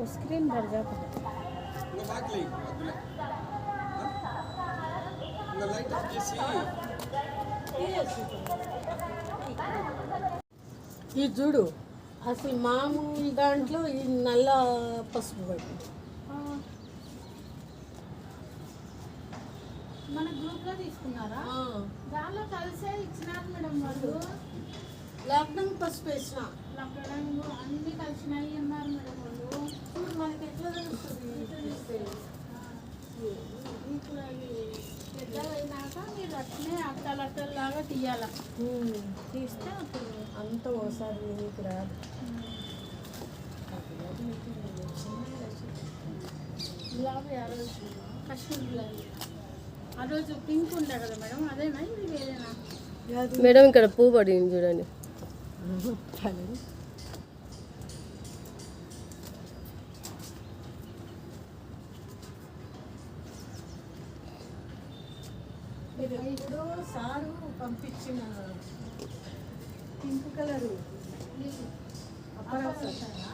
screen भर जाता ఈ చూడు అసలు మామూలు దాంట్లో ఈ నల్ల పసుపు పట్టింది మన గ్రూప్లో తీసుకున్నారా దానిలో కలిసే ఇచ్చినారు మేడం వాళ్ళు లాక్డౌన్ పసుపు వేసిన లాక్డౌన్ అన్నీ కలిసినాయి అన్నారు మేడం వాళ్ళు చూడు మనకి ఎట్లా తెలుస్తుంది ఇప్పుడు అది పెద్దగా అయినాక మీరు అట్లనే అట్టలాగా తీయాల తీస్తే అప్పుడు అంత ఓసారి నీకు రాదు గులాబీ ఆ రోజు కాశ్మీర్ గులాబీ ఆ రోజు పింక్ ఉండే కదా మేడం అదేనా ఇది వేరేనా మేడం ఇక్కడ పువ్వు పడింది చూడండి ఇప్పుడు సారు పంపించిన పింక్ కలరు అప్పరాసారా